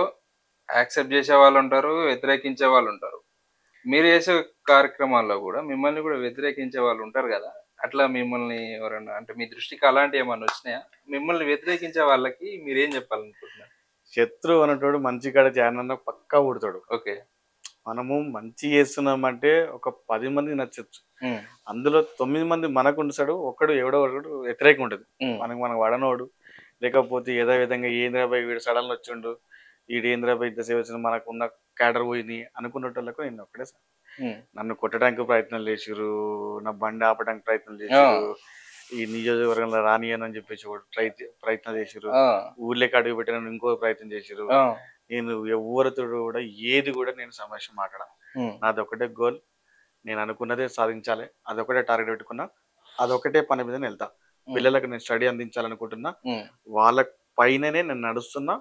యాక్సెప్ట్ చేసే వాళ్ళు ఉంటారు, వ్యతిరేకించే వాళ్ళు ఉంటారు. మీరు చేసే కార్యక్రమాల్లో కూడా మిమ్మల్ని కూడా వ్యతిరేకించే వాళ్ళు ఉంటారు కదా, అట్లా మిమ్మల్ని ఎవరన్నా అంటే మీ దృష్టికి అలాంటి ఏమన్నా వచ్చినాయా? మిమ్మల్ని వ్యతిరేకించే వాళ్ళకి మీరు ఏం చెప్పాలనుకుంటున్నారు? శత్రువు అనేటోడు మంచి కాడ జాయిన్ పక్కా ఊడతాడు. ఓకే, మనము మంచి చేస్తున్నామంటే ఒక 10 మందికి నచ్చచ్చు. అందులో 9 మంది మనకు ఉంటాడు, ఒకడు ఎవడో ఒకడు వ్యతిరేకం ఉంటుంది. మనకు వడనోడు లేకపోతే ఏదో విధంగా ఏంద్రాబాయ్ వీడు సడన్ వచ్చిండు, వీడు ఏంద్రాబాయ్ ఇంతసేపు వచ్చిన మనకు ఉన్న క్యాడర్ పోయింది అనుకున్నట్టు నేను ఒక్కడే సార్. నన్ను కొట్టడానికి ప్రయత్నం చేసిరు, నా బండి ఆపడానికి ప్రయత్నం చేసిరు, ఈ నియోజకవర్గంలో రానియనని చెప్పేసి ప్రయత్నం చేసిరు, ఊర్లోకి అడుగు పెట్టిన ఇంకో ప్రయత్నం చేసిరు. నేను ఎవరితో కూడా ఏది కూడా నేను సమస్య మాట్లాడా. నాదొకటే గోల్, నేను అనుకున్నదే సాధించాలి, అదొకటే టార్గెట్ పెట్టుకున్నా, అదొకటే పని మీద వెళ్తా. పిల్లలకు నేను స్టడీ అందించాలనుకుంటున్నా, వాళ్ళ పైననే నేను నడుస్తున్నా.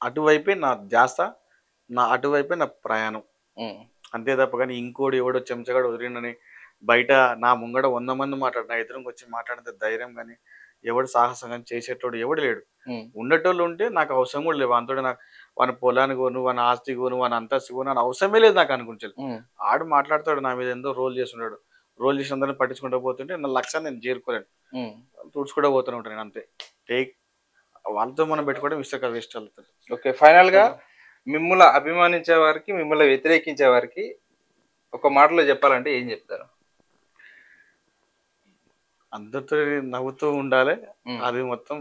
అటువైపే నా ధ్యాస, అటువైపే నా ప్రయాణం. అంతే తప్ప కానీ ఇంకోటి ఎవడో చెంచగాడు వదిలిండని బయట నా ముంగడ 100 మంది నా ఎదురుకి వచ్చి మాట్లాడితే ధైర్యం కానీ ఎవడు సాహసం కానీ చేసేటోడు ఎవడు లేడు. ఉండేటోళ్ళు ఉంటే నాకు అవసరం కూడా లేవు. అంతటా నాకు వాని పొలాన్ని కోను, వాని ఆస్తి కోను, వాని అంతస్తు కోను అని అవసరమే లేదు నాకు అనుకుంటాడు. ఆడు మాట్లాడతాడు నా మీద ఎంతో రోల్ చేస్తున్నాడు. రోల్ చేసిన అందరిని పట్టించుకుంటూ పోతుంటే నా లక్ష్యాన్ని నేను చేరుకోలేను, తుడుచుకుంటూ పోతూనే ఉంటాను నేను అంతే. వాళ్ళతో మనం పెట్టుకోవడం ఇష్టం వేస్ట్ అవుతుంది. ఓకే, ఫైనల్ గా మిమ్మల్ని అభిమానించే వారికి మిమ్మల్ని వ్యతిరేకించే వారికి ఒక మాటలో చెప్పాలంటే ఏం చెప్తారు? అందరితో నవ్వుతూ ఉండాలి. అది మొత్తం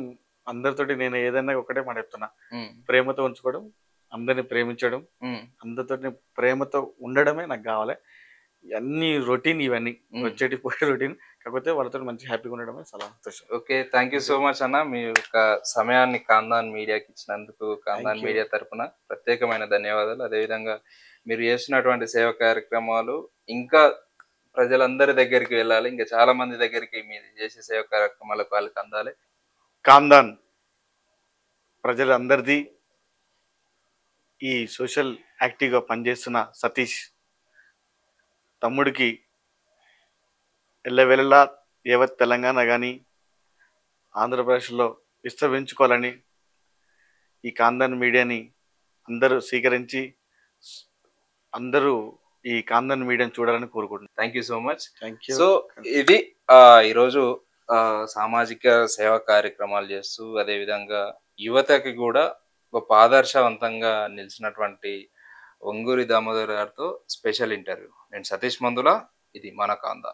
అందరితోటి నేను ఏదైనా ఒకటే మాట చెప్తున్నా, ప్రేమతో ఉంచుకోవడం, అందరిని ప్రేమించడం, అందరితో ప్రేమతో ఉండడమే నాకు కావాలి. అన్ని రొటీన్, ఇవన్నీ వచ్చేటి పోయే రొటీన్. కాకపోతే వాళ్ళతో మంచి హ్యాపీగా ఉండడమే చాలా సంతోషం. Okay, thank you so much అన్న. మీ యొక్క సమయాన్ని కాందాన్ మీడియాకి ఇచ్చినందుకు కాందాన్ మీడియా తరఫున ప్రత్యేకమైన ధన్యవాదాలు. అదేవిధంగా మీరు చేస్తున్నటువంటి సేవా కార్యక్రమాలు ఇంకా ప్రజలందరి దగ్గరికి వెళ్ళాలి, ఇంకా చాలా మంది దగ్గరికి మీరు చేసే సేవా కార్యక్రమాలకు వాళ్ళకి అందాలి. కాందాన్ ప్రజలందరిది ఈ సోషల్ యాక్టివ్గా పనిచేస్తున్న సతీష్ తమ్ముడికి ఎల్లవెల్లలా యావత్ తెలంగాణ కానీ ఆంధ్రప్రదేశ్లో విస్తరించుకోవాలని ఈ కాందన్ మీడియాని అందరూ స్వీకరించి అందరూ ఈ కాందన్ మీడియాని చూడాలని కోరుకుంటున్నాను. Thank you so much. Thank you. So ఇది ఈరోజు సామాజిక సేవా కార్యక్రమాలు చేస్తూ అదేవిధంగా యువతకి కూడా గొప్ప ఆదర్శవంతంగా నిలిచినటువంటి వంగూరి దామోదర్ గారితో స్పెషల్ ఇంటర్వ్యూ. నేను సతీష్ మందుల, ఇది మన కాందా.